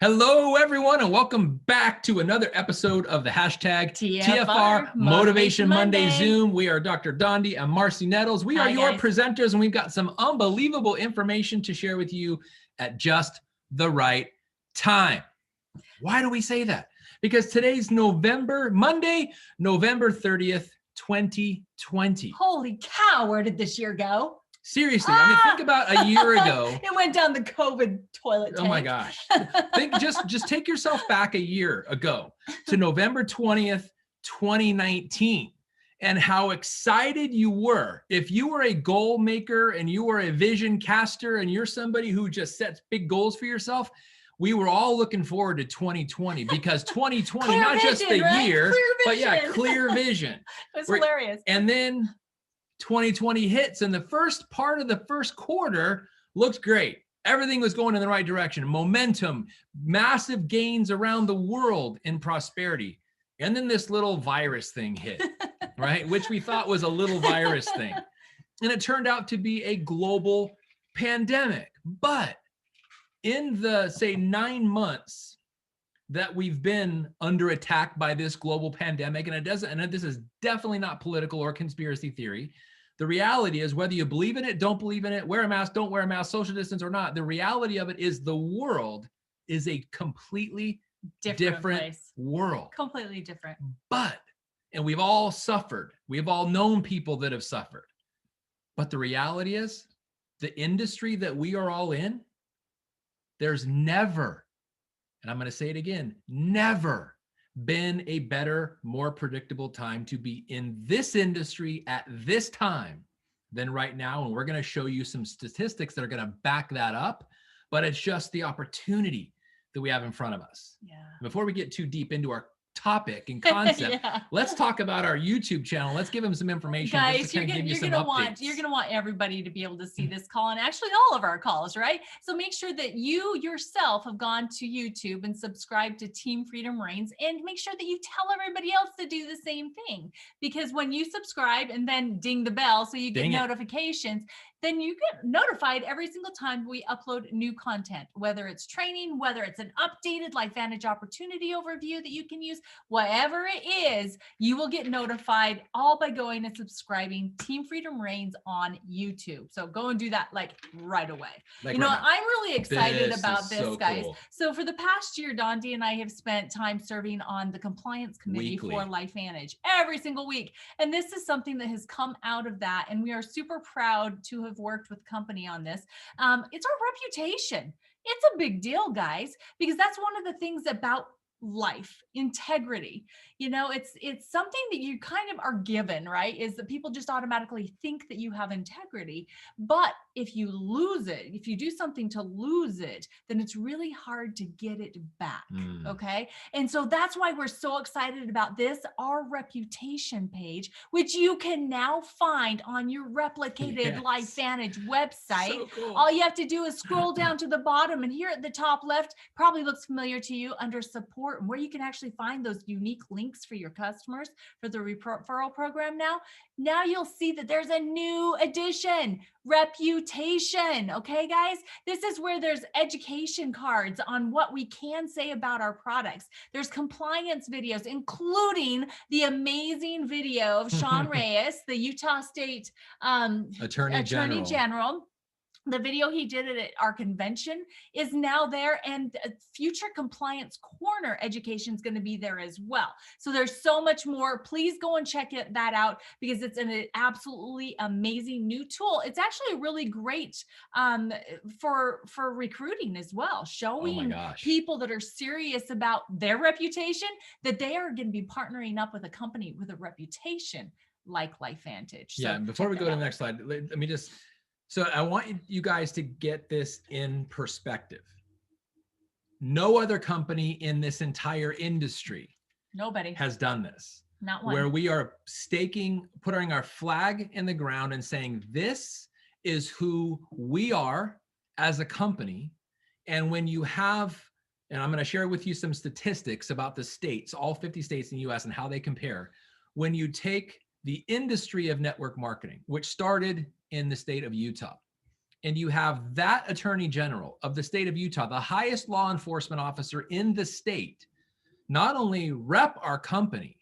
Hello, everyone, and welcome back to another episode of the hashtag TFR Motivation Monday Zoom. We are Dr. Dondee and Marci Nettles. We are your presenters, and we've got some unbelievable information to share with you at just the right time. Why do we say that? Because today's Monday, November 30th, 2020. Holy cow, where did this year go? Seriously, I mean, think about a year ago. It went down the COVID toilet tank. Oh my gosh. Just take yourself back a year ago to November 20th, 2019, and how excited you were. If you were a goal maker and you were a vision caster and you're somebody who just sets big goals for yourself, we were all looking forward to 2020 because 2020, not vision, just the right? year, but yeah, clear vision. It was hilarious. And then 2020 hits, and the first part of the first quarter looked great. Everything was going in the right direction. Momentum, massive gains around the world in prosperity. And then this little virus thing hit, right? Which we thought was a little virus thing. And it turned out to be a global pandemic. But in the, say, 9 months that we've been under attack by this global pandemic, and this is definitely not political or conspiracy theory. The reality is, whether you believe in it, don't believe in it, wear a mask, don't wear a mask, social distance or not, the reality of it is the world is a completely different world. Completely different. And we've all suffered. We've all known people that have suffered. But the reality is, the industry that we are all in, there's never, and I'm going to say it again, never been a better, more predictable time to be in this industry at this time than right now. And we're going to show you some statistics that are going to back that up, but it's just the opportunity that we have in front of us. Yeah. Before we get too deep into our topic and concept, let's talk about our YouTube channel. Let's give them some information. Guys, you're gonna want everybody to be able to see this call, and actually all of our calls, right? So make sure that you yourself have gone to YouTube and subscribed to Team Freedom Reigns, and make sure that you tell everybody else to do the same thing. Because when you subscribe and then ding the bell so you get notifications, then you get notified every single time we upload new content, whether it's training, whether it's an updated LifeVantage opportunity overview that you can use, whatever it is, you will get notified all by going and subscribing Team Freedom Reigns on YouTube. So go and do that like right away. I'm really excited about this, guys. Cool. So for the past year, Dondee and I have spent time serving on the compliance committee for LifeVantage every single week. And this is something that has come out of that. And we are super proud to have worked with company on this. It's our reputation. It's a big deal, guys, because that's one of the things about life, integrity. It's something that you kind of are given, right? Is that people just automatically think that you have integrity. But if you lose it, if you do something to lose it, then it's really hard to get it back. Okay. And so that's why we're so excited about this, our reputation page, which you can now find on your replicated LifeVantage website. So cool. All you have to do is scroll down to the bottom, and here at the top left, probably looks familiar to you, under support, where you can actually find those unique links for your customers for the referral program. Now you'll see that there's a new addition, reputation. Okay, guys, this is where there's education cards on what we can say about our products. There's compliance videos, including the amazing video of Sean Reyes, the Utah State Attorney General. The video he did at our convention is now there, and future compliance corner education is going to be there as well. So there's so much more. Please go and check that out, because it's an absolutely amazing new tool. It's actually really great for recruiting as well, showing people that are serious about their reputation that they are going to be partnering up with a company with a reputation like LifeVantage. Yeah. So before we go to the next slide, let me just. So I want you guys to get this in perspective. No other company in this entire industry has done this. Not one. Where we are putting our flag in the ground and saying, this is who we are as a company. And when you have, and I'm going to share with you some statistics about the states, all 50 states in the US, and how they compare. When you take the industry of network marketing, which started in the state of Utah, and you have that attorney general of the state of Utah, the highest law enforcement officer in the state, not only rep our company,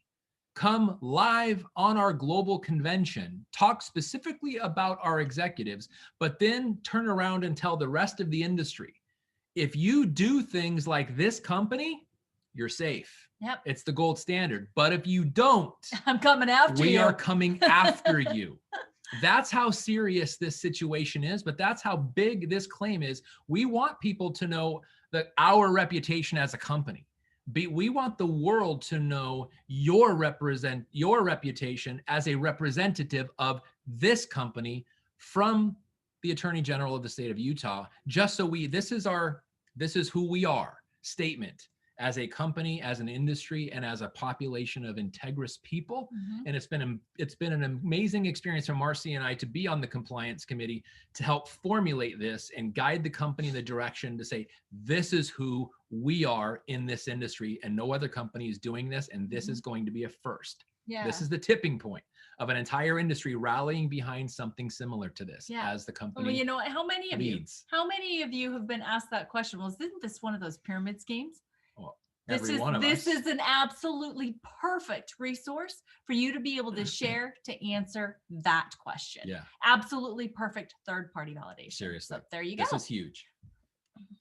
come live on our global convention, talk specifically about our executives, but then turn around and tell the rest of the industry, if you do things like this company, you're safe. Yep. It's the gold standard. But if you don't, I'm coming after you. We are coming after you. That's how serious this situation is, but that's how big this claim is. We want people to know that our reputation as a company. We want the world to know your reputation as a representative of this company from the Attorney General of the state of Utah, just so this is who we are statement as a company, as an industry, and as a population of integrous people. Mm-hmm. And it's been an amazing experience for Marci and I to be on the compliance committee to help formulate this and guide the company in the direction to say, this is who we are in this industry, and no other company is doing this, and this is going to be a first. Yeah. This is the tipping point of an entire industry rallying behind something similar to this as the company. Well, you know, how many of you have been asked that question? Well, isn't this one of those pyramid schemes? This is an absolutely perfect resource for you to be able to share to answer that question. Yeah. Absolutely perfect third-party validation. Seriously. So there you go. This is huge.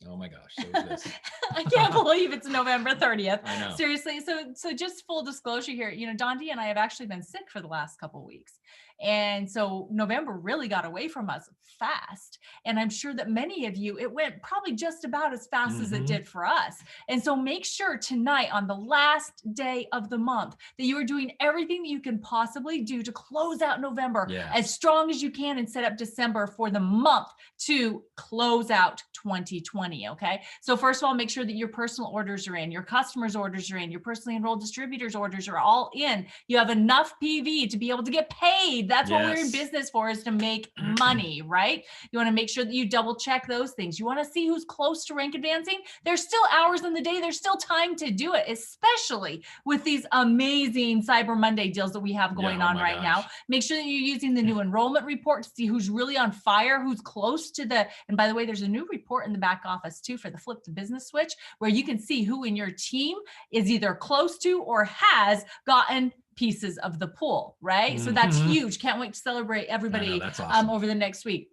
Oh my gosh. So is this. I can't believe it's November 30th. I know. Seriously. So just full disclosure here, you know, Dondee and I have actually been sick for the last couple of weeks. And so November really got away from us fast. And I'm sure that many of you, it went probably just about as fast as it did for us. And so make sure tonight on the last day of the month that you are doing everything that you can possibly do to close out November as strong as you can and set up December for the month to close out 2020. Okay. So first of all, make sure that your personal orders are in, your customers' orders are in, your personally enrolled distributors' orders are all in. You have enough PV to be able to get paid. That's what we're in business for, is to make money, right? You want to make sure that you double check those things. You want to see who's close to rank advancing. There's still hours in the day. There's still time to do it, especially with these amazing Cyber Monday deals that we have going on right now. Make sure that you're using the new enrollment report to see who's really on fire, who's close to and by the way, there's a new report in the back office too for the Flip to Business switch, where you can see who in your team is either close to or has gotten pieces of the pool, right? Mm-hmm. So that's huge. Can't wait to celebrate everybody that's awesome. Over the next week.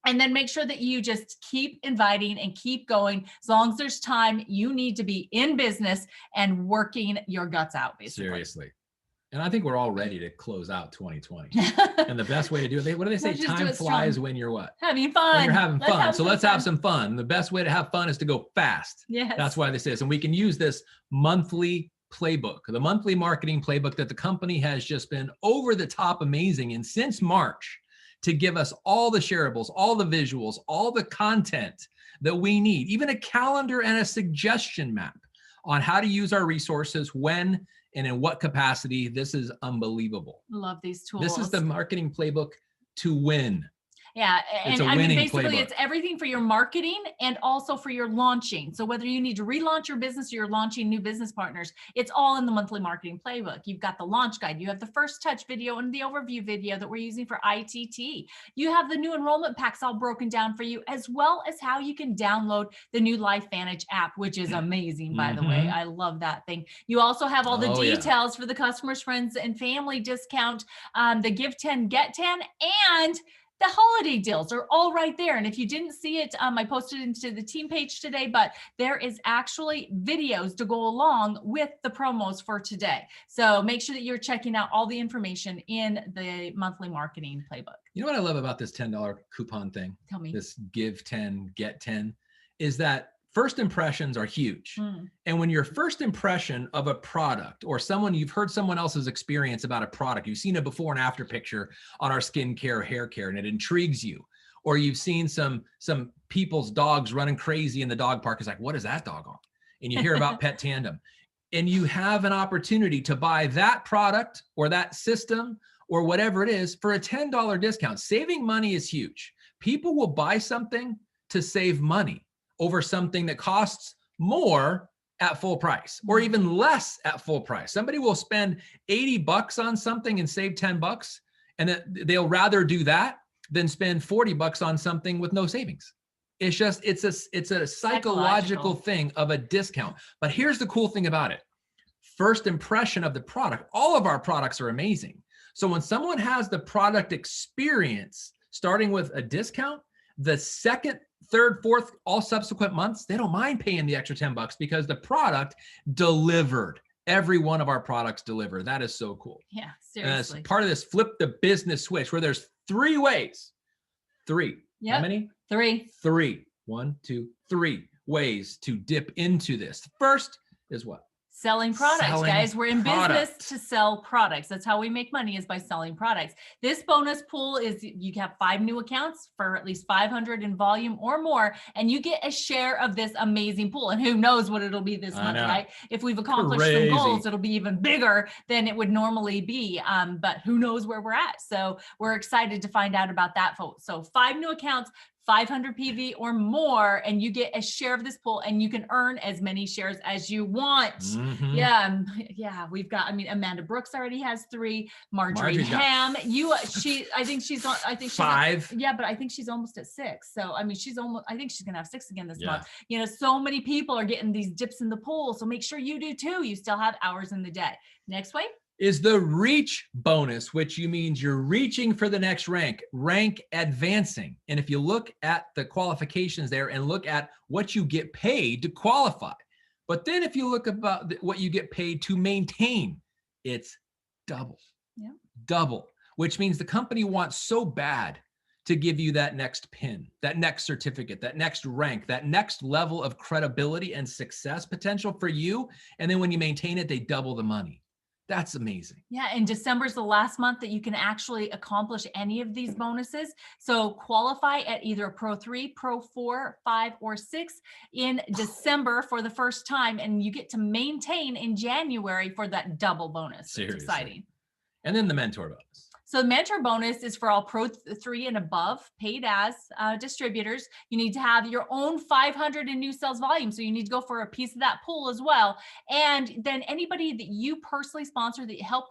And then make sure that you just keep inviting and keep going. As long as there's time, you need to be in business and working your guts out, basically. Seriously. And I think we're all ready to close out 2020. And the best way to do it, what do they say? Time flies when you're what? Having fun. When you're having fun. So let's have some fun. The best way to have fun is to go fast. Yes. That's why they say this. And we can use this monthly playbook, the monthly marketing playbook that the company has just been over the top amazing in since March, to give us all the shareables, all the visuals, all the content that we need, even a calendar and a suggestion map on how to use our resources, when and in what capacity. This is unbelievable. Love these tools. This is the marketing playbook to win. Yeah. And I mean, basically playbook. It's everything for your marketing and also for your launching. So whether you need to relaunch your business or you're launching new business partners, it's all in the monthly marketing playbook. You've got the launch guide. You have the first touch video and the overview video that we're using for ITT. You have the new enrollment packs all broken down for you, as well as how you can download the new LifeVantage app, which is amazing, by the way. I love that thing. You also have all the details for the customers, friends, and family discount, the give 10, get 10, and the holiday deals are all right there. And if you didn't see it, I posted it into the team page today, but there is actually videos to go along with the promos for today. So make sure that you're checking out all the information in the monthly marketing playbook. You know what I love about this $10 coupon thing? Tell me. This give 10, get 10, is that first impressions are huge. And when your first impression of a product, or you've heard someone else's experience about a product, you've seen a before and after picture on our skincare, hair care, and it intrigues you, or you've seen some people's dogs running crazy in the dog park. It's like, what is that dog on? And you hear about Pet Tandem, and you have an opportunity to buy that product or that system or whatever it is for a $10 discount. Saving money is huge. People will buy something to save money over something that costs more at full price, or even less at full price. Somebody will spend $80 on something and save $10, and they'll rather do that than spend $40 on something with no savings. It's just, it's a psychological thing of a discount. But here's the cool thing about it. First impression of the product, all of our products are amazing. So when someone has the product experience, starting with a discount, the second, third, fourth, all subsequent months, they don't mind paying the extra $10 because the product delivered. Every one of our products deliver. That is so cool. Yeah, seriously. And as part of this flip the business switch, where there's 3 ways. 3. Yep. How many? 3. 3. 1, 2, 3 ways to dip into this. First is what? Selling products, guys. We're in business to sell products. That's how we make money, is by selling products. This bonus pool is, you have 5 new accounts for at least 500 in volume or more, and you get a share of this amazing pool. And who knows what it'll be this month, right? If we've accomplished some goals, it'll be even bigger than it would normally be. But who knows where we're at? So we're excited to find out about that. So 5 new accounts, 500 PV or more, and you get a share of this pool, and you can earn as many shares as you want. Mm-hmm. Yeah. We've got, Amanda Brooks already has 3. Marjorie Ham, I think she's 5. Yeah, but I think she's almost at 6. So, I think she's gonna have 6 again this month. So many people are getting these dips in the pool. So make sure you do too. You still have hours in the day. Next way is the reach bonus, which means you're reaching for the next rank advancing. And if you look at the qualifications there and look at what you get paid to qualify, but then if you look about what you get paid to maintain, it's double. Yeah. Double, which means the company wants so bad to give you that next pin, that next certificate, that next rank, that next level of credibility and success potential for you. And then when you maintain it, they double the money. That's amazing. Yeah, and December is the last month that you can actually accomplish any of these bonuses. So qualify at either a Pro 3, Pro 4, 5, or 6 in December for the first time, and you get to maintain in January for that double bonus. Seriously. It's exciting. And then the mentor bonus. So the mentor bonus is for all Pro 3 and above paid as distributors. You need to have your own 500 in new sales volume. So you need to go for a piece of that pool as well. And then anybody that you personally sponsor that help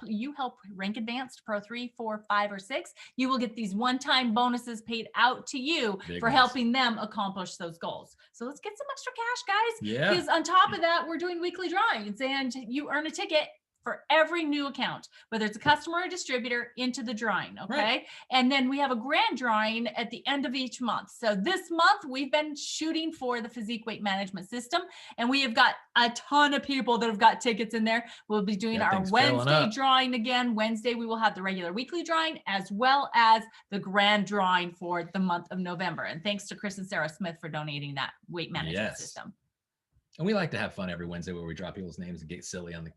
rank advanced Pro 3, 4, 5, or 6, you will get these one-time bonuses paid out to you for helping them accomplish those goals. So let's get some extra cash, guys. Yeah. Because on top of that, we're doing weekly drawings, and you earn a ticket for every new account, whether it's a customer or a distributor, into the drawing, okay? Right. And then we have a grand drawing at the end of each month. So this month, we've been shooting for the physique weight management system, and we have got a ton of people that have got tickets in there. We'll be doing our Wednesday drawing again. Wednesday, we will have the regular weekly drawing, as well as the grand drawing for the month of November. And thanks to Chris and Sarah Smith for donating that weight management system. And we like to have fun every Wednesday where we drop people's names and get silly on in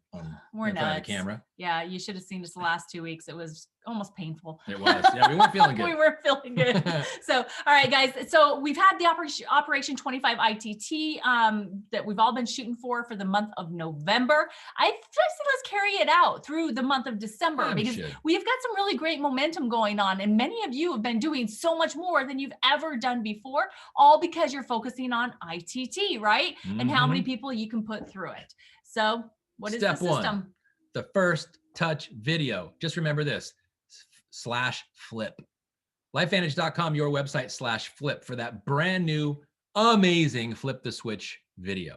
front of the camera. Yeah, you should have seen us the last 2 weeks. It was almost painful. It was. Yeah, we weren't feeling good. We weren't feeling good. So, all right, guys. So we've had the Operation 25 ITT that we've all been shooting for the month of November. I just say let's carry it out through the month of December, because we've got some really great momentum going on. And many of you have been doing so much more than you've ever done before, all because you're focusing on ITT, right? Mm-hmm. And how many people you can put through it. So what is the system? Step 1, the first touch video. Just remember this, /flip. LifeVantage.com, your website /flip for that brand new, amazing flip the switch video.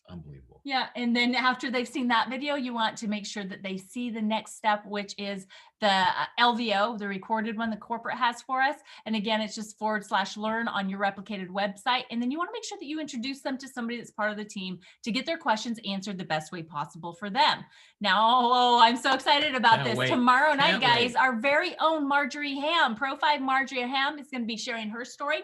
Unbelievable. Yeah. And then after they've seen that video, you want to make sure that they see the next step, which is the LVO, the recorded one the corporate has for us. And again, it's just /learn on your replicated website. And then you want to make sure that you introduce them to somebody that's part of the team to get their questions answered the best way possible for them. Now, I'm so excited about this. Tomorrow night, guys, our very own Marjorie Ham, Pro 5 Marjorie Ham, is going to be sharing her story.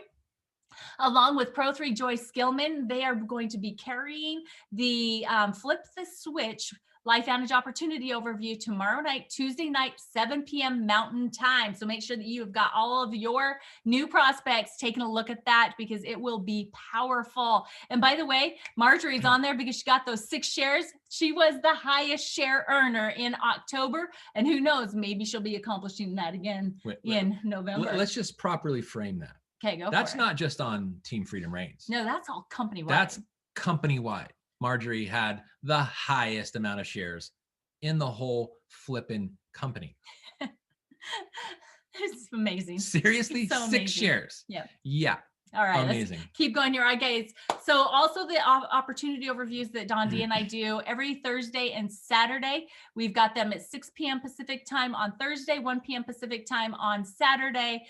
Along with Pro 3 Joyce Skillman, they are going to be carrying the Flip the Switch LifeVantage Opportunity Overview tomorrow night, Tuesday night, 7 p.m. Mountain Time. So make sure that you've got all of your new prospects taking a look at that, because it will be powerful. And by the way, Marjorie's on there because she got those 6 shares. She was the highest share earner in October. And who knows, maybe she'll be accomplishing that again in November. Let's just properly frame that. Okay, go That's not just on Team Freedom Reigns. No, that's all company-wide. That's company-wide. Marjorie had the highest amount of shares in the whole flipping company. It's amazing. Seriously, So 6 shares. Yep. Yeah. All right, amazing. Let's keep going here. All right, guys. So also the opportunity overviews that Dondee and I do every Thursday and Saturday. We've got them at 6 p.m. Pacific time on Thursday, 1 p.m. Pacific time on Saturday.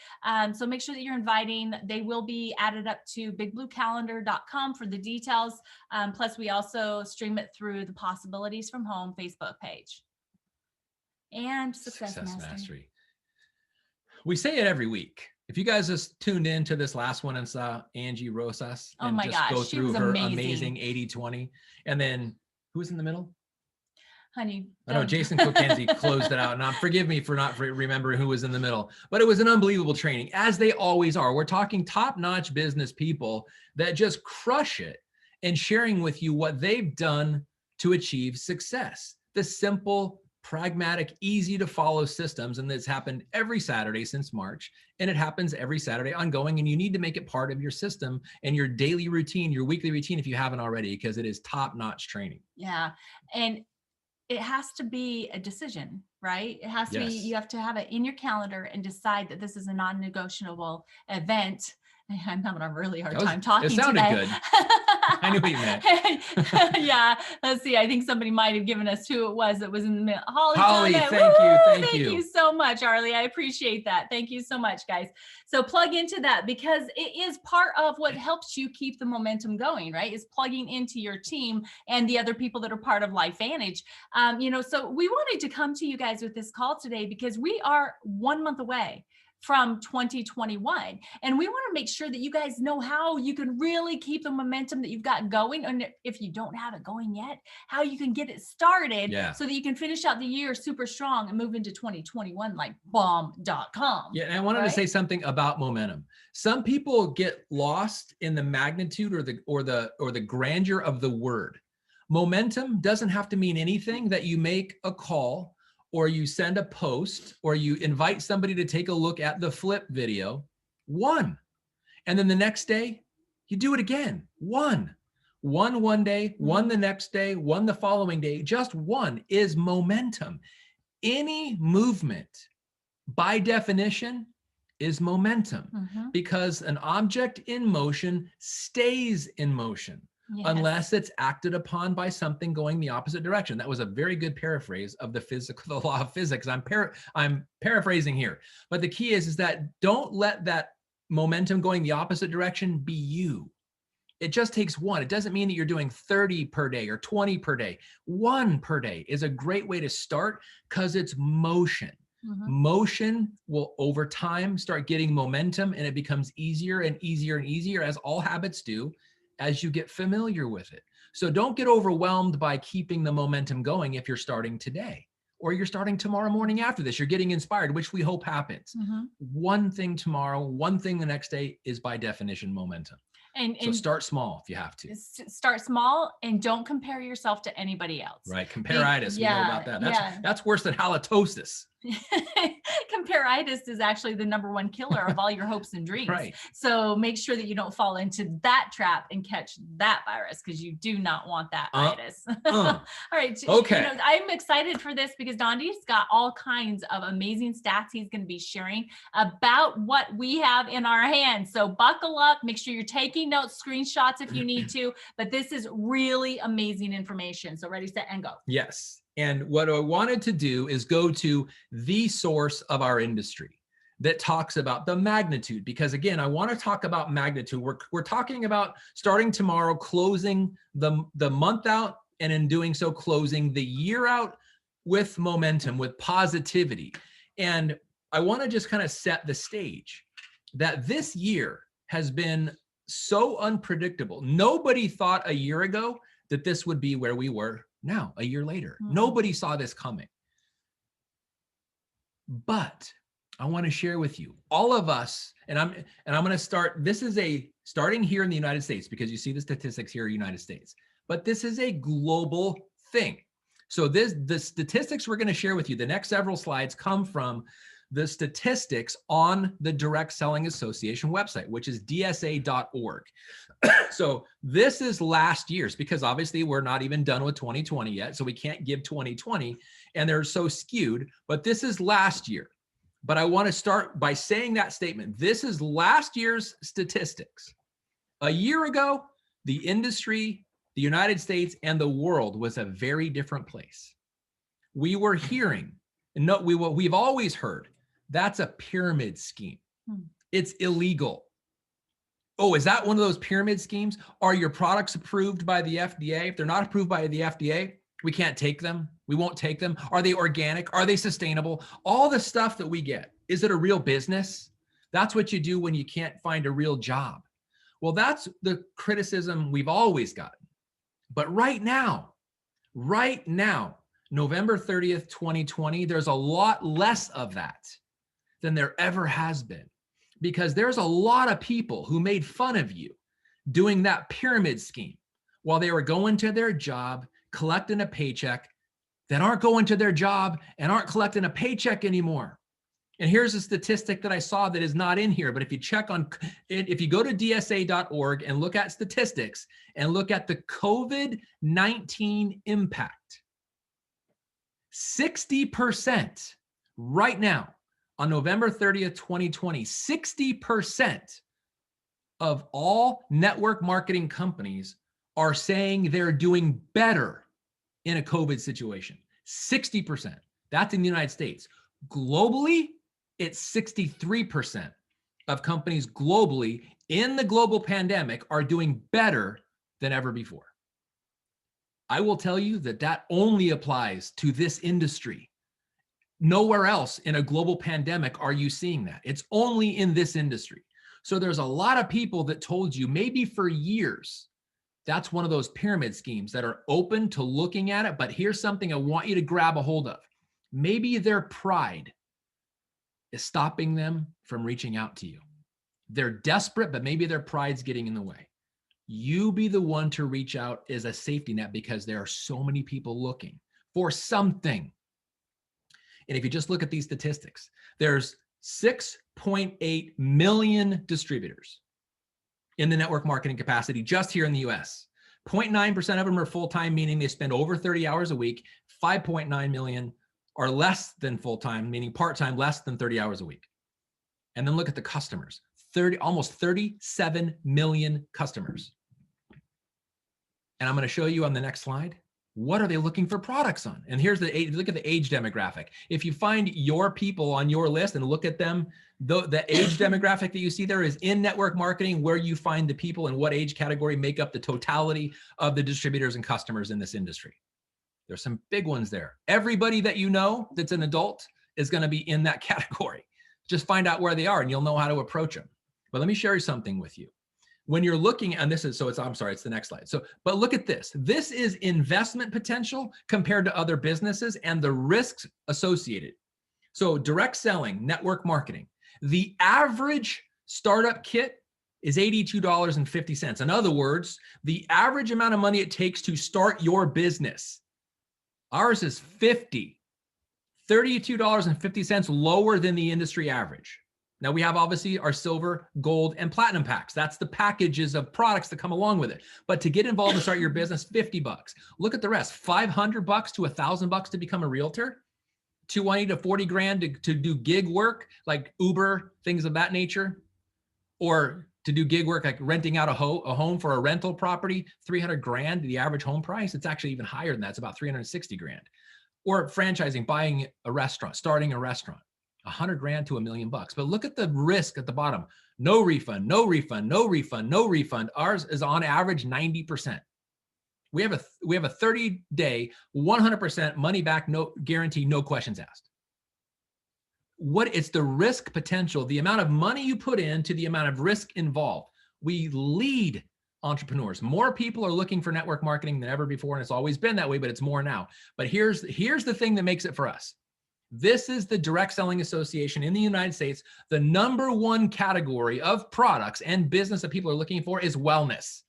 So make sure that you're inviting. They will be added up to bigbluecalendar.com for the details. Plus, we also stream it through the Possibilities from Home Facebook page. And Success Mastery. We say it every week. If you guys just tuned in to this last one and saw Angie Rosas and go through her amazing 80-20, and then who was in the middle? Honey. I know Jason Kokenzie closed it out. Now, forgive me for not remembering who was in the middle, but it was an unbelievable training, as they always are. We're talking top-notch business people that just crush it and sharing with you what they've done to achieve success. The simple, pragmatic, easy to follow systems. And this happened every Saturday since March. And it happens every Saturday ongoing. And you need to make it part of your system and your daily routine, your weekly routine, if you haven't already, because it is top-notch training. Yeah. And it has to be a decision, right? It has to be, you have to have it in your calendar and decide that this is a non-negotiable event. I'm having a really hard time talking today. It sounded good. I knew what you meant. Yeah. Let's see. I think somebody might have given us who it was that was in the middle. Holly, thank you you so much, Arlie. I appreciate that. Thank you so much, guys. So plug into that, because it is part of what helps you keep the momentum going, right? Is plugging into your team and the other people that are part of LifeVantage. So we wanted to come to you guys with this call today because we are 1 month away from 2021. And we want to make sure that you guys know how you can really keep the momentum that you've got going. And if you don't have it going yet, how you can get it started so that you can finish out the year super strong and move into 2021 like bomb.com. Yeah. And I wanted to say something about momentum. Some people get lost in the magnitude or the grandeur of the word. Momentum doesn't have to mean anything that you make a call or you send a post, or you invite somebody to take a look at the flip video. 1. And then the next day, you do it again. 1 day, 1 the next day, 1 the following day. Just 1 is momentum. Any movement, by definition, is momentum, because an object in motion stays in motion. Yes. Unless it's acted upon by something going the opposite direction. That was a very good paraphrase of the law of physics. I'm paraphrasing here, but the key is that don't let that momentum going the opposite direction be you. It just takes 1. It doesn't mean that you're doing 30 per day or 20 per day. 1 per day is a great way to start because it's motion. Motion will over time start getting momentum, and it becomes easier and easier and easier, as all habits do, as you get familiar with it. So don't get overwhelmed by keeping the momentum going if you're starting today or you're starting tomorrow morning after this. You're getting inspired, which we hope happens. 1 thing tomorrow, 1 thing the next day is by definition momentum. So start small if you have to. Start small and don't compare yourself to anybody else. Right. Comparitis. We know about that. That's worse than halitosis. Comparitis is actually the #1 killer of all your hopes and dreams. Right. So make sure that you don't fall into that trap and catch that virus, because you do not want that virus. All right. Okay. I'm excited for this because Dondee's got all kinds of amazing stats he's going to be sharing about what we have in our hands. So buckle up, make sure you're taking notes, screenshots if you need to, but this is really amazing information. So ready, set, and go. Yes. And what I wanted to do is go to the source of our industry that talks about the magnitude, because again, I want to talk about magnitude. We're talking about starting tomorrow, closing the month out, and in doing so, closing the year out with momentum, with positivity. And I want to just kind of set the stage that this year has been so unpredictable. Nobody thought a year ago that this would be where we were now, a year later. Nobody saw this coming. But I want to share with you, all of us, and I'm going to start, this is starting here in the United States, because you see the statistics here in the United States, but this is a global thing. So the statistics we're going to share with you, the next several slides, come from the statistics on the Direct Selling Association website, which is dsa.org. So this is last year's, because obviously we're not even done with 2020 yet, so we can't give 2020, and they're so skewed, but this is last year. But I want to start by saying that statement. This is last year's statistics. A year ago, the industry, the United States, and the world was a very different place. We were hearing, and we've always heard, that's a pyramid scheme. It's illegal. Oh, is that one of those pyramid schemes? Are your products approved by the FDA? If they're not approved by the FDA, we can't take them. We won't take them. Are they organic? Are they sustainable? All the stuff that we get. Is it a real business? That's what you do when you can't find a real job. Well, that's the criticism we've always gotten. But right now, November 30th, 2020, there's a lot less of that than there ever has been, because there's a lot of people who made fun of you doing that pyramid scheme while they were going to their job, collecting a paycheck, that aren't going to their job and aren't collecting a paycheck anymore. And here's a statistic that I saw that is not in here, but if you check on it, if you go to dsa.org and look at statistics and look at the COVID-19 impact, 60% right now on November 30th, 2020, 60% of all network marketing companies are saying they're doing better in a COVID situation. 60%. That's in the United States. Globally, it's 63% of companies globally in the global pandemic are doing better than ever before. I will tell you that that only applies to this industry. Nowhere else in a global pandemic are you seeing that. It's only in this industry. So there's a lot of people that told you maybe for years, that's one of those pyramid schemes that are open to looking at it. But here's something I want you to grab a hold of. Maybe their pride is stopping them from reaching out to you. They're desperate, but maybe their pride's getting in the way. You be the one to reach out as a safety net, because there are so many people looking for something. And if you just look at these statistics, there's 6.8 million distributors in the network marketing capacity just here in the US. 0.9% of them are full-time, meaning they spend over 30 hours a week. 5.9 million are less than full-time, meaning part-time, less than 30 hours a week. And then look at the customers, almost 37 million customers. And I'm going to show you on the next slide, what are they looking for products on? And here's the age, look at the age demographic. If you find your people on your list and look at them, the age demographic that you see there is in network marketing, where you find the people and what age category make up the totality of the distributors and customers in this industry. There's some big ones there. Everybody that you know that's an adult is going to be in that category. Just find out where they are and you'll know how to approach them. But let me share something with you. When you're looking, and this is, so it's, I'm sorry, it's the next slide. So, but look at this. This is investment potential compared to other businesses and the risks associated. So direct selling, network marketing, the average startup kit is $82.50. In other words, the average amount of money it takes to start your business. Ours is $32.50 lower than the industry average. Now we have obviously our silver, gold, and platinum packs. That's the packages of products that come along with it. But to get involved and start your business, $50. Look at the rest, $500 to $1,000 to become a realtor, $220 to $40,000 to do gig work like Uber, things of that nature, or to do gig work like renting out a home for a rental property, $300,000, the average home price. It's actually even higher than that. It's about $360,000. Or franchising, buying a restaurant, starting a restaurant. $100,000 to $1 million. But look at the risk at the bottom. No refund, no refund, no refund, no refund. Ours is on average 90%. We have a 30-day, 100% money back, no guarantee, no questions asked. It's the risk potential, the amount of money you put in to the amount of risk involved. We lead entrepreneurs. More people are looking for network marketing than ever before, and it's always been that way, but it's more now. But here's the thing that makes it for us. This is the Direct Selling Association in the United States. The #1 category of products and business that people are looking for is wellness.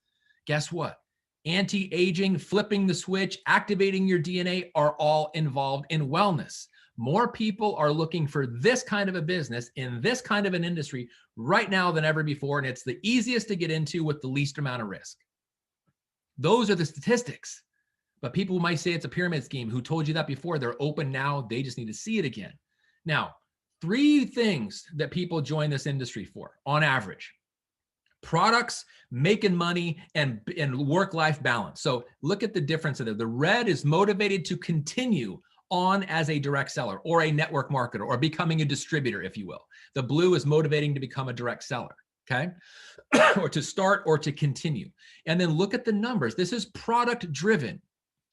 Guess what? Anti-aging, flipping the switch, activating your DNA are all involved in wellness. More people are looking for this kind of a business in this kind of an industry right now than ever before, and it's the easiest to get into with the least amount of risk. Those are the statistics. But people might say it's a pyramid scheme. Who told you that before? They're open now. They just need to see it again. Now, 3 things that people join this industry for on average: products, making money, and work-life balance. So look at the difference in it. The red is motivated to continue on as a direct seller or a network marketer or becoming a distributor, if you will. The blue is motivating to become a direct seller, okay? Or to start or to continue. And then look at the numbers. This is product driven.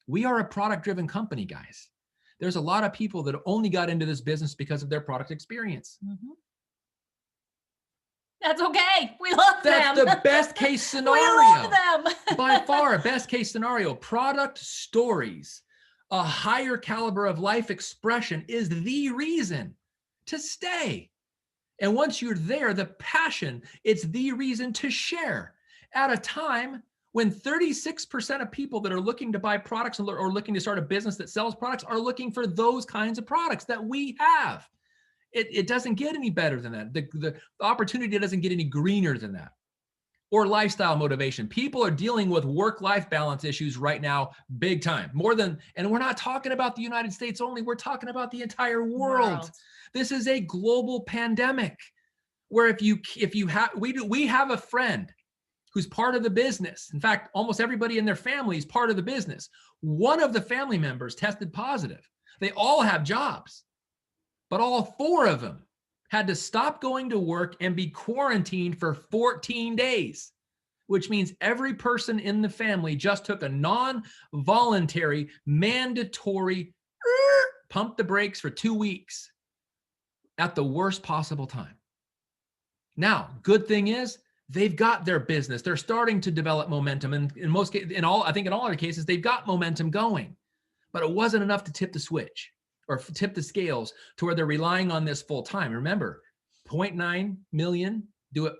We are a product driven company, guys. There's a lot of people that only got into this business because of their product experience. Mm-hmm. That's okay. We love them. That's the best case scenario. We love them. By far, best case scenario. Product stories, a higher caliber of life expression is the reason to stay. And once you're there, the passion, it's the reason to share at a time when 36% of people that are looking to buy products or looking to start a business that sells products are looking for those kinds of products that we have. It doesn't get any better than that. The opportunity doesn't get any greener than that. Or lifestyle motivation. People are dealing with work-life balance issues right now, big time. More than, and we're not talking about the United States only, we're talking about the entire world. This is a global pandemic where we have a friend who's part of the business. In fact, almost everybody in their family is part of the business. One of the family members tested positive. They all have jobs, but all 4 of them had to stop going to work and be quarantined for 14 days, which means every person in the family just took a non-voluntary, mandatory pump the brakes for 2 weeks at the worst possible time. Now, good thing is they've got their business. They're starting to develop momentum. And in most cases, I think in all other cases, they've got momentum going, but it wasn't enough to tip the switch or tip the scales to where they're relying on this full time. Remember, 0.9 million do it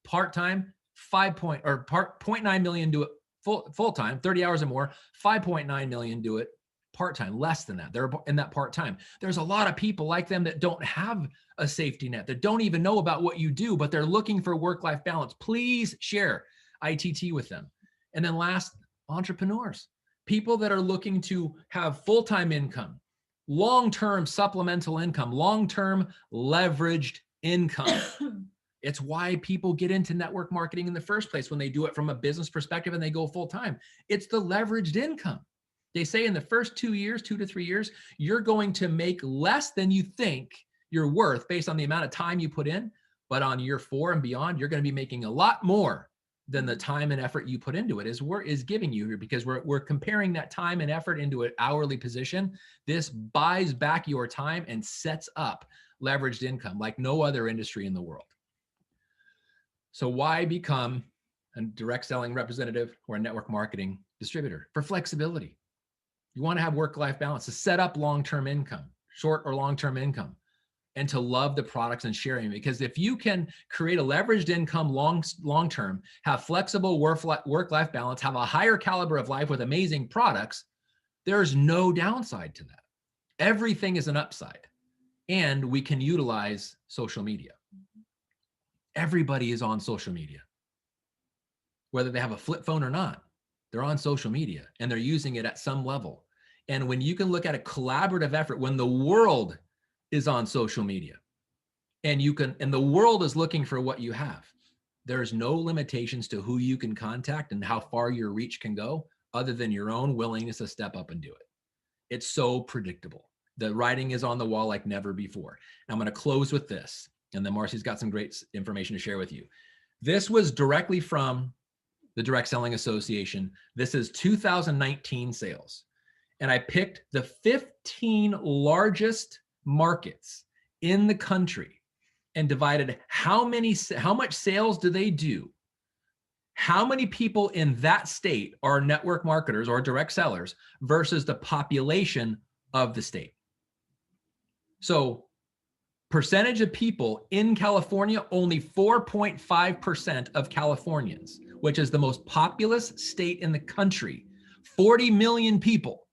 part-time, 0.9 million do it full-time, 30 hours or more, 5.9 million do it part-time, less than that. They're in that part-time. There's a lot of people like them that don't have a safety net, that don't even know about what you do, but they're looking for work-life balance. Please share ITT with them. And then last, entrepreneurs, people that are looking to have full-time income, long-term supplemental income, long-term leveraged income. It's why people get into network marketing in the first place when they do it from a business perspective and they go full-time. It's the leveraged income. They say in the first 2 years, 2 to 3 years, you're going to make less than you think you're worth based on the amount of time you put in. But on year 4 and beyond, you're going to be making a lot more than the time and effort you put into it is giving you here, because we're comparing that time and effort into an hourly position. This buys back your time and sets up leveraged income like no other industry in the world. So why become a direct selling representative or a network marketing distributor? For flexibility. You want to have work-life balance, to set up long-term income, short or long-term income, and to love the products and sharing. Because if you can create a leveraged income long-term, have flexible work-life balance, have a higher caliber of life with amazing products, there's no downside to that. Everything is an upside. And we can utilize social media. Everybody is on social media. Whether they have a flip phone or not, they're on social media and they're using it at some level. And when you can look at a collaborative effort, when the world is on social media and the world is looking for what you have, there's no limitations to who you can contact and how far your reach can go other than your own willingness to step up and do it. It's so predictable. The writing is on the wall like never before. And I'm going to close with this. And then Marci's got some great information to share with you. This was directly from the Direct Selling Association. This is 2019 sales. And I picked the 15 largest markets in the country and divided how much sales do they do? How many people in that state are network marketers or direct sellers versus the population of the state? So percentage of people in California, only 4.5% of Californians, which is the most populous state in the country. 40 million people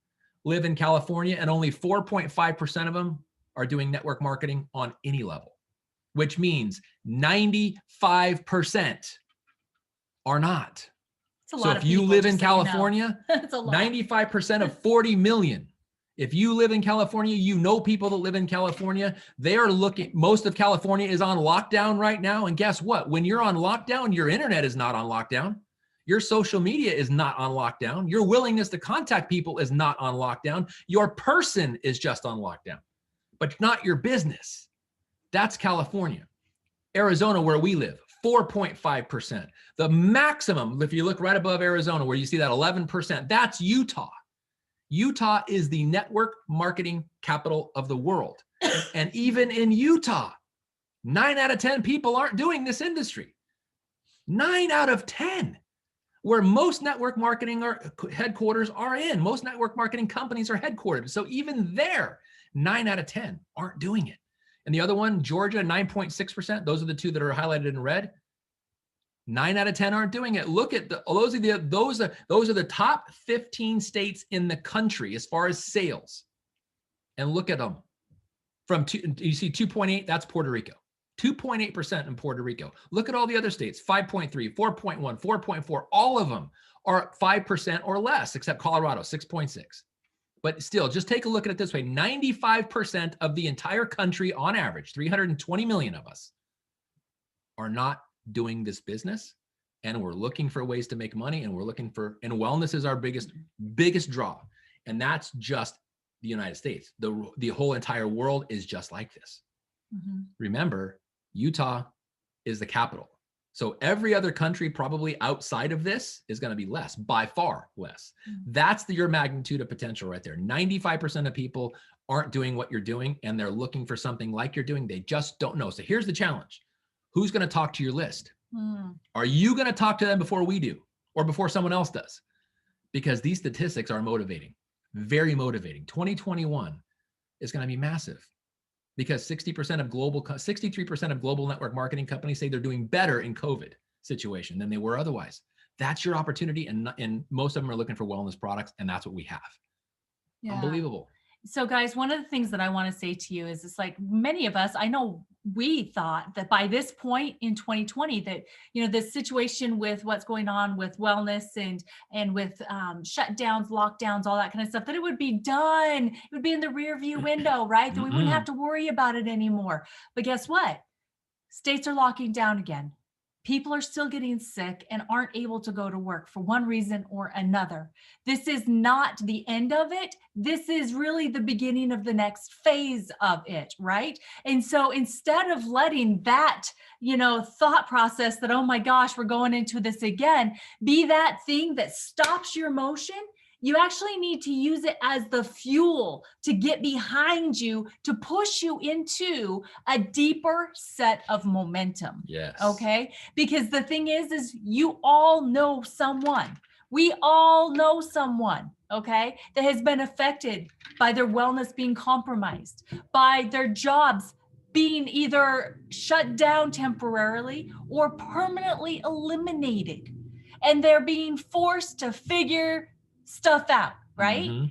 live in California and only 4.5% of them are doing network marketing on any level, which means 95% are not. So if you live in California, 95% of 40 million If you live in California, you know people that live in California. They are looking, most of California is on lockdown right now. And guess what? When you're on lockdown, your internet is not on lockdown. Your social media is not on lockdown. Your willingness to contact people is not on lockdown. Your person is just on lockdown, but not your business. That's California. Arizona, where we live, 4.5%. The maximum, if you look right above Arizona, where you see that 11%, that's Utah. Utah is the network marketing capital of the world. And even in Utah, 9 out of 10 people aren't doing this industry. 9 out of 10, where most network marketing headquarters are in. Most network marketing companies are headquartered. So even there, 9 out of 10 aren't doing it. And the other one, Georgia, 9.6%. Those are the two that are highlighted in red. 9 out of 10 aren't doing it. Look at those are the top 15 states in the country as far as sales. And look at them. You see 2.8, that's Puerto Rico. 2.8% in Puerto Rico. Look at all the other states, 5.3, 4.1, 4.4. All of them are 5% or less, except Colorado, 6.6. But still, just take a look at it this way. 95% of the entire country on average, 320 million of us, are not doing this business, and we're looking for ways to make money, and and wellness is our biggest draw. And that's just the United States. The whole entire world is just like this. Mm-hmm. Remember, Utah is the capital. So every other country probably outside of this is going to be less, by far less. Mm-hmm. That's your magnitude of potential right there. 95% of people aren't doing what you're doing, and they're looking for something like you're doing. They just don't know. So here's the challenge. Who's going to talk to your list? Are you going to talk to them before we do, or before someone else does? Because these statistics are motivating, very motivating. 2021 is going to be massive, because 63% of global network marketing companies say they're doing better in COVID situation than they were otherwise. That's your opportunity, and most of them are looking for wellness products, and that's what we have. Yeah. Unbelievable. So guys, one of the things that I want to say to you is it's like many of us, I know we thought that by this point in 2020 that, this situation with what's going on with wellness and with shutdowns, lockdowns, all that kind of stuff, that it would be done. It would be in the rear view window, right? That we wouldn't have to worry about it anymore. But guess what? States are locking down again. People are still getting sick and aren't able to go to work for one reason or another. This is not the end of it. This is really the beginning of the next phase of it, right? And so instead of letting that, thought process that, oh my gosh, we're going into this again, be that thing that stops your motion, you actually need to use it as the fuel to get behind you, to push you into a deeper set of momentum. Yes. Okay. Because the thing is you all know someone. We all know someone, okay, that has been affected by their wellness being compromised, by their jobs being either shut down temporarily or permanently eliminated. And they're being forced to figure stuff out, right? Mm-hmm.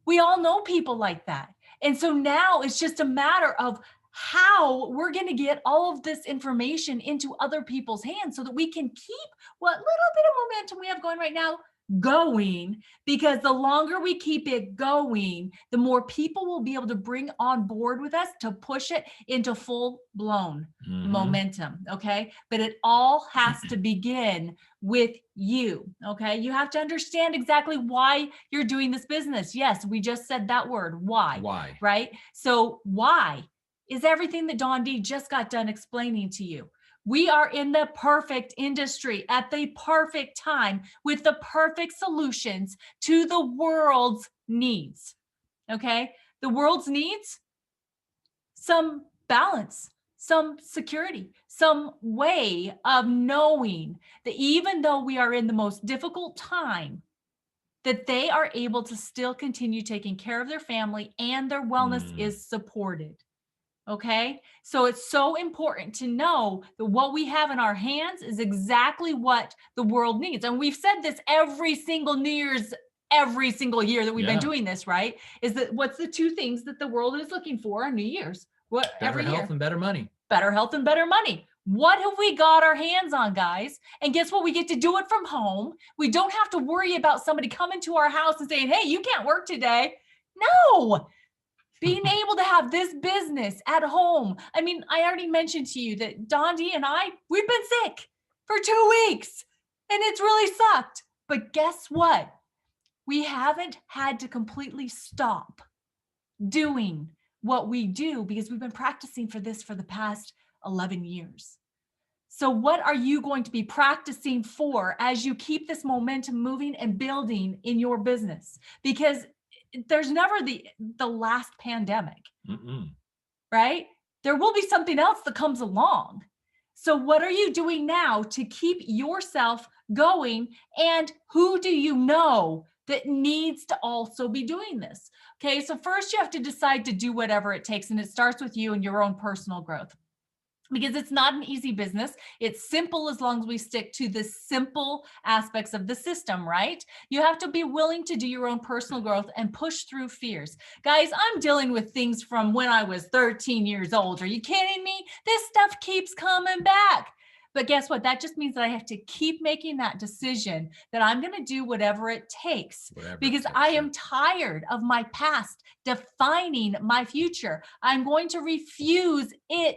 We all know people like that. And so now it's just a matter of how we're going to get all of this information into other people's hands so that we can keep what little bit of momentum we have going right now going, because the longer we keep it going, the more people will be able to bring on board with us to push it into full-blown momentum, okay? But it all has to begin with you, okay? You have to understand exactly why you're doing this business. Yes, we just said that word, why. Why? Right? So why is everything that Dondee just got done explaining to you. We are in the perfect industry at the perfect time with the perfect solutions to the world's needs. Okay? The world's needs, some balance, some security, some way of knowing that even though we are in the most difficult time, that they are able to still continue taking care of their family and their wellness is supported. Okay. So it's so important to know that what we have in our hands is exactly what the world needs. And we've said this every single New Year's, every single year that we've been doing this, right? Is that what's the two things that the world is looking for on New Year's? What better every health year? And better money. Better health and better money. What have we got our hands on, guys? And guess what? We get to do it from home. We don't have to worry about somebody coming to our house and saying, hey, you can't work today. No. Being able to have this business at home. I mean, I already mentioned to you that Dondee and we've been sick for 2 weeks and it's really sucked. But guess what? We haven't had to completely stop doing what we do because we've been practicing for this for the past 11 years. So what are you going to be practicing for as you keep this momentum moving and building in your business? Because there's never the last pandemic, right? There will be something else that comes along. So what are you doing now to keep yourself going? And who do you know that needs to also be doing this? Okay, so first you have to decide to do whatever it takes, and it starts with you and your own personal growth. Because it's not an easy business. It's simple as long as we stick to the simple aspects of the system, right? You have to be willing to do your own personal growth and push through fears. Guys, I'm dealing with things from when I was 13 years old. Are you kidding me? This stuff keeps coming back. But guess what? That just means that I have to keep making that decision that I'm going to do whatever it takes, because I am tired of my past defining my future. I'm going to refuse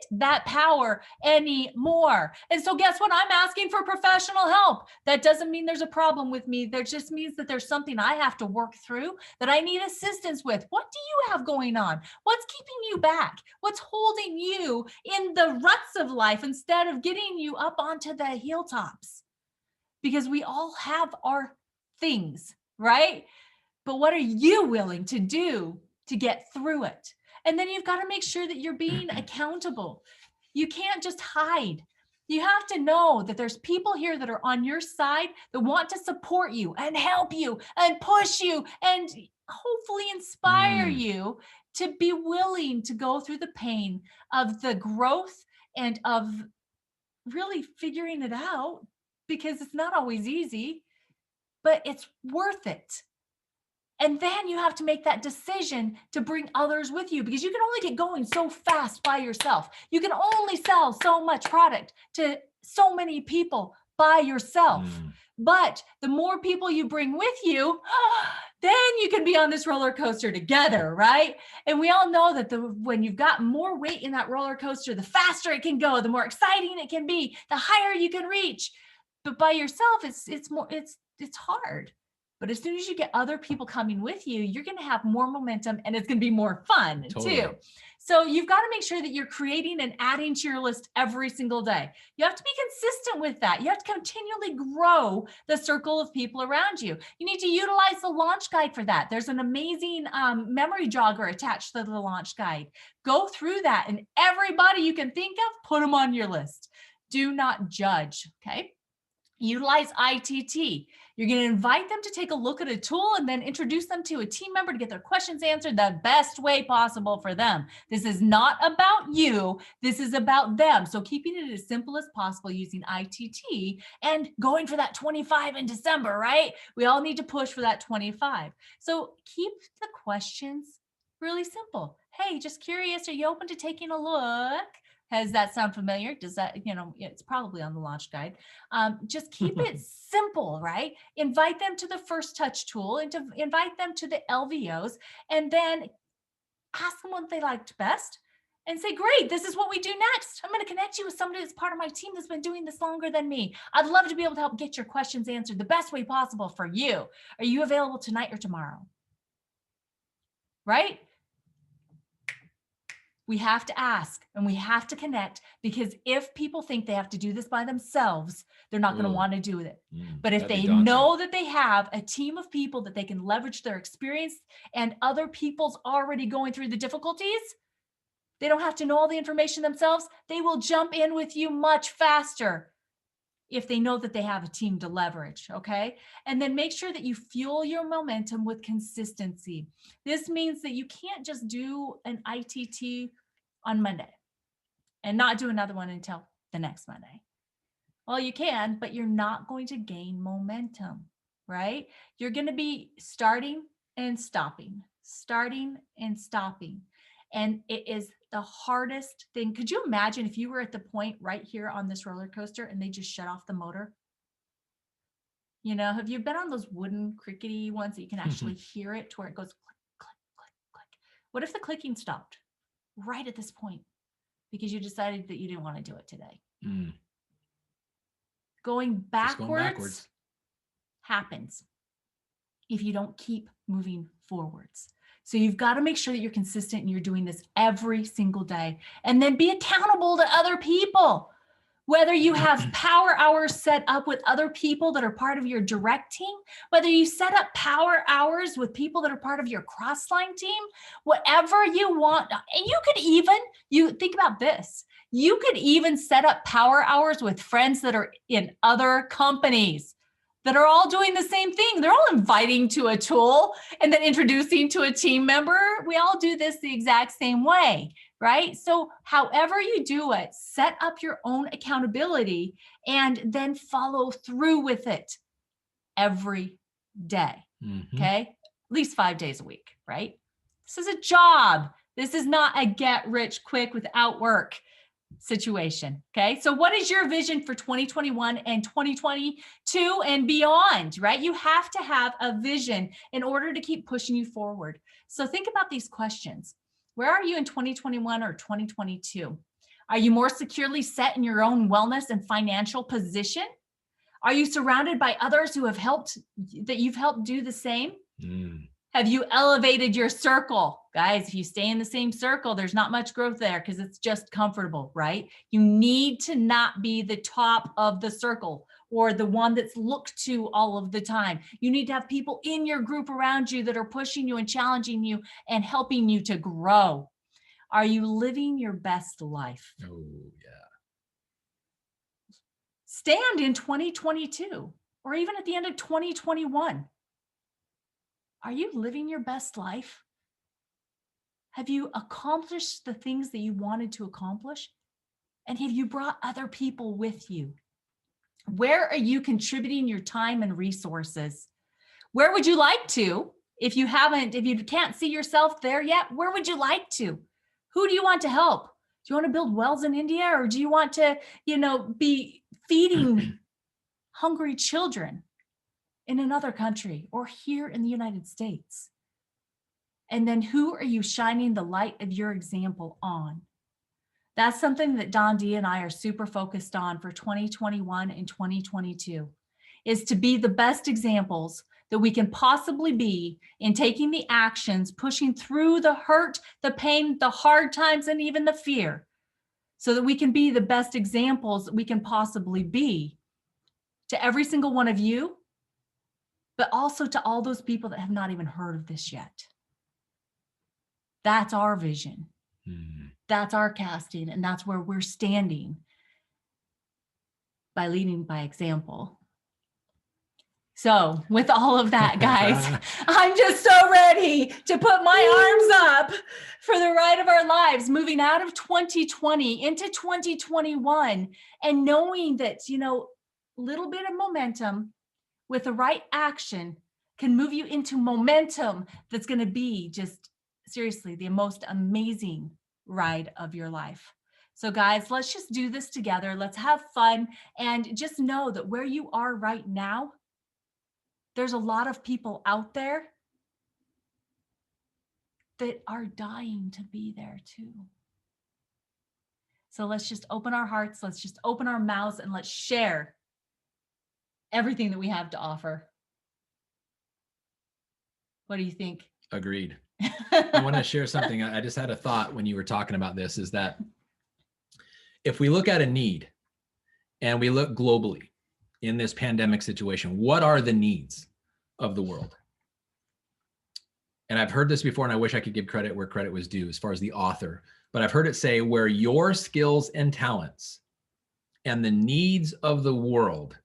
that power anymore. And so guess what? I'm asking for professional help. That doesn't mean there's a problem with me. That just means that there's something I have to work through, that I need assistance with. What do you have going on? What's keeping you back? What's holding you in the ruts of life instead of getting you up onto the hilltops? Because we all have our things, right? But what are you willing to do to get through it? And then you've got to make sure that you're being accountable. You can't just hide. You have to know that there's people here that are on your side that want to support you and help you and push you and hopefully inspire you to be willing to go through the pain of the growth and of really figuring it out, because it's not always easy, but it's worth it. And then you have to make that decision to bring others with you, because you can only get going so fast by yourself. You can only sell so much product to so many people by yourself. But the more people you bring with you, then you can be on this roller coaster together, right? And we all know that when you've got more weight in that roller coaster, the faster it can go, the more exciting it can be, the higher you can reach. But by yourself, it's hard. But as soon as you get other people coming with you, you're going to have more momentum and it's going to be more fun too. So you've got to make sure that you're creating and adding to your list every single day. You have to be consistent with that. You have to continually grow the circle of people around you. You need to utilize the launch guide for that. There's an amazing memory jogger attached to the launch guide. Go through that, and everybody you can think of, put them on your list. Do not judge, okay? Utilize ITT. You're going to invite them to take a look at a tool and then introduce them to a team member to get their questions answered the best way possible for them. This is not about you. This is about them. So keeping it as simple as possible using ITT and going for that 25 in December, right? We all need to push for that 25. So keep the questions really simple. Hey, just curious, are you open to taking a look? Does that sound familiar? Does that, it's probably on the launch guide. Just keep it simple, right? Invite them to the first touch tool and to invite them to the LVOs, and then ask them what they liked best and say, great, this is what we do next. I'm going to connect you with somebody that's part of my team that's been doing this longer than me. I'd love to be able to help get your questions answered the best way possible for you. Are you available tonight or tomorrow? Right? We have to ask and we have to connect, because if people think they have to do this by themselves, they're not going to want to do it. But if they know that they have a team of people that they can leverage their experience and other people's already going through the difficulties, they don't have to know all the information themselves. They will jump in with you much faster if they know that they have a team to leverage, okay? And then make sure that you fuel your momentum with consistency. This means that you can't just do an ITT on Monday and not do another one until the next Monday. Well, you can, but you're not going to gain momentum, right? You're going to be starting and stopping. And it is the hardest thing. Could you imagine if you were at the point right here on this roller coaster and they just shut off the motor? Have you been on those wooden crickety ones that you can actually hear it to where it goes click, click, click, What if the clicking stopped right at this point because you decided that you didn't want to do it today? Going backwards happens if you don't keep moving forwards. So you've got to make sure that you're consistent and you're doing this every single day, and then be accountable to other people. Whether you have power hours set up with other people that are part of your direct team, whether you set up power hours with people that are part of your cross-line team, whatever you want. And you could even, you think about this, you could even set up power hours with friends that are in other companies that are all doing the same thing. They're all inviting to a tool and then introducing to a team member. We all do this the exact same way, right? So however you do it, set up your own accountability and then follow through with it every day, okay? At least 5 days a week, right? This is a job. This is not a get rich quick without work situation. Okay. So what is your vision for 2021 and 2022 and beyond, right? You have to have a vision in order to keep pushing you forward. So think about these questions. Where are you in 2021 or 2022? Are you more securely set in your own wellness and financial position? Are you surrounded by others who have helped, that you've helped do the same? Have you elevated your circle? Guys, if you stay in the same circle, there's not much growth there because it's just comfortable, right? You need to not be the top of the circle or the one that's looked to all of the time. You need to have people in your group around you that are pushing you and challenging you and helping you to grow. Are you living your best life? Oh, yeah. Stand in 2022 or even at the end of 2021. Are you living your best life? Have you accomplished the things that you wanted to accomplish? And have you brought other people with you? Where are you contributing your time and resources? Where would you like to, if you can't see yourself there yet, where would you like to? Who do you want to help? Do you want to build wells in India, or do you want to, be feeding hungry children in another country or here in the United States? And then who are you shining the light of your example on? That's something that Dondee and I are super focused on for 2021 and 2022, is to be the best examples that we can possibly be in taking the actions, pushing through the hurt, the pain, the hard times, and even the fear, so that we can be the best examples that we can possibly be to every single one of you, but also to all those people that have not even heard of this yet. That's our vision. That's our casting, and that's where we're standing, by leading by example. So with all of that, guys, I'm just so ready to put my arms up for the ride of our lives, moving out of 2020 into 2021, and knowing that, little bit of momentum with the right action can move you into momentum that's going to be just seriously the most amazing ride of your life. So guys, let's just do this together. Let's have fun, and just know that where you are right now, there's a lot of people out there that are dying to be there too. So let's just open our hearts, let's just open our mouths, and let's share everything that we have to offer. What do you think? Agreed. I want to share something. I just had a thought when you were talking about this, is that if we look at a need and we look globally in this pandemic situation, what are the needs of the world? And I've heard this before, and I wish I could give credit where credit was due as far as the author, but I've heard it say, where your skills and talents and the needs of the world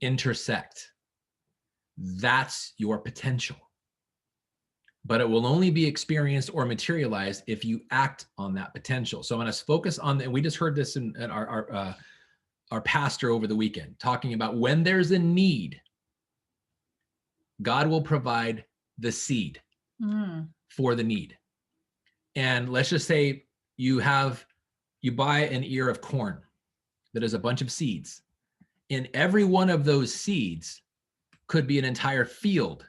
intersect, that's your potential. But it will only be experienced or materialized if you act on that potential. So I'm going to focus on, and we just heard this in our pastor over the weekend, talking about when there's a need, God will provide the seed for the need. And let's just say you buy an ear of corn that is a bunch of seeds. In every one of those seeds could be an entire field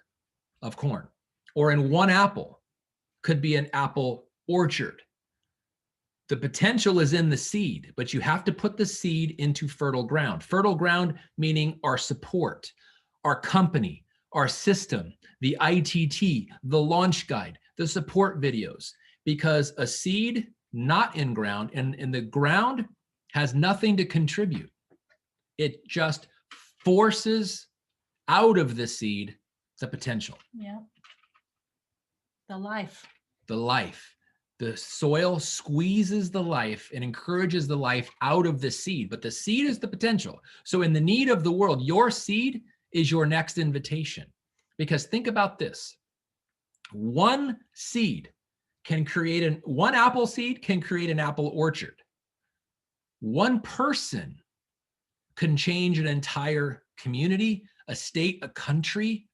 of corn. Or in one apple, could be an apple orchard. The potential is in the seed, but you have to put the seed into fertile ground. Fertile ground meaning our support, our company, our system, the ITT, the launch guide, the support videos, because a seed not in ground and the ground has nothing to contribute. It just forces out of the seed the potential. Yeah. The life. The life. The soil squeezes the life and encourages the life out of the seed, but the seed is the potential. So in the need of the world, your seed is your next invitation. Because think about this. One seed can create one apple seed can create an apple orchard. One person can change an entire community, a state, a country.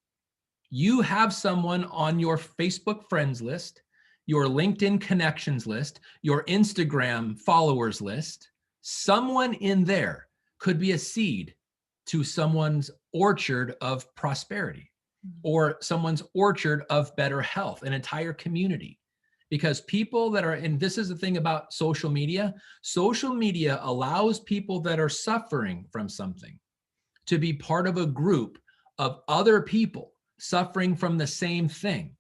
You have someone on your Facebook friends list, your LinkedIn connections list, your Instagram followers list. Someone in there could be a seed to someone's orchard of prosperity or someone's orchard of better health, an entire community. Because people that are, and this is the thing about social media allows people that are suffering from something to be part of a group of other people suffering from the same thing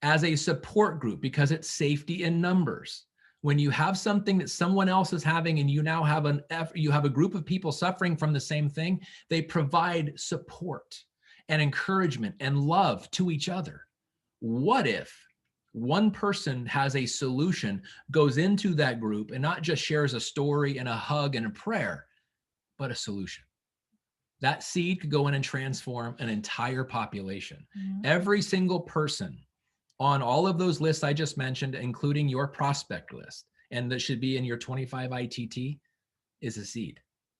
as a support group, because it's safety in numbers. When you have something that someone else is having and you now have a group of people suffering from the same thing, they provide support and encouragement and love to each other. What if one person has a solution, goes into that group and not just shares a story and a hug and a prayer, but a solution? That seed could go in and transform an entire population. Mm-hmm. Every single person on all of those lists I just mentioned, including your prospect list, and that should be in your 25 ITT, is a seed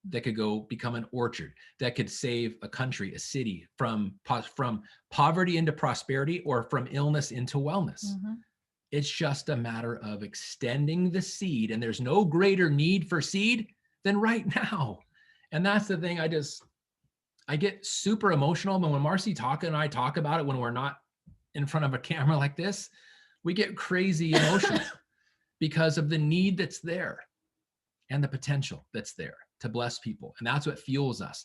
that could go become an orchard that could save a country, a city from poverty into prosperity or from illness into wellness. Mm-hmm. It's just a matter of extending the seed, and there's no greater need for seed than right now. And that's the thing. I get super emotional, but when Marci and I talk about it, when we're not in front of a camera like this, we get crazy emotional because of the need that's there and the potential that's there to bless people. And that's what fuels us.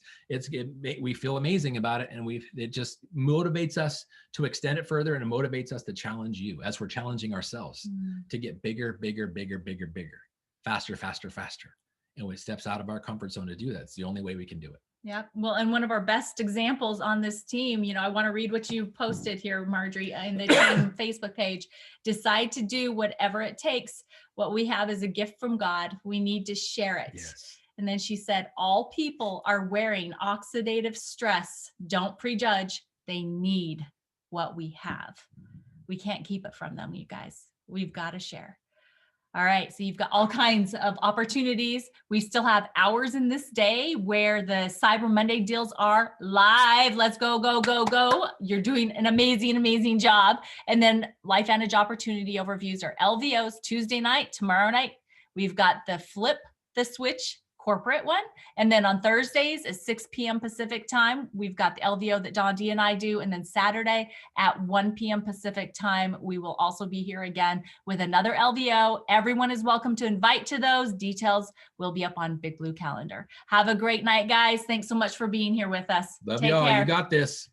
We feel amazing about it, and it just motivates us to extend it further, and it motivates us to challenge you as we're challenging ourselves to get bigger, faster. And it steps out of our comfort zone to do that. It's the only way we can do it. Yeah. Well, and one of our best examples on this team, I want to read what you posted here, Marjorie, in the team Facebook page. Decide to do whatever it takes. What we have is a gift from God. We need to share it. Yes. And then she said, all people are wearing oxidative stress. Don't prejudge. They need what we have. We can't keep it from them, you guys. We've got to share. All right, so you've got all kinds of opportunities. We still have hours in this day where the Cyber Monday deals are live. Let's go, go, go, go. You're doing an amazing job. And then LifeVantage opportunity overviews are LVOs Tuesday night, tomorrow night. We've got the Flip the Switch corporate one. And then on Thursdays at 6 p.m. Pacific time, we've got the LVO that Dondee and I do. And then Saturday at 1 p.m. Pacific time, we will also be here again with another LVO. Everyone is welcome to invite to those. Details will be up on Big Blue Calendar. Have a great night, guys. Thanks so much for being here with us. Love y'all. You got this.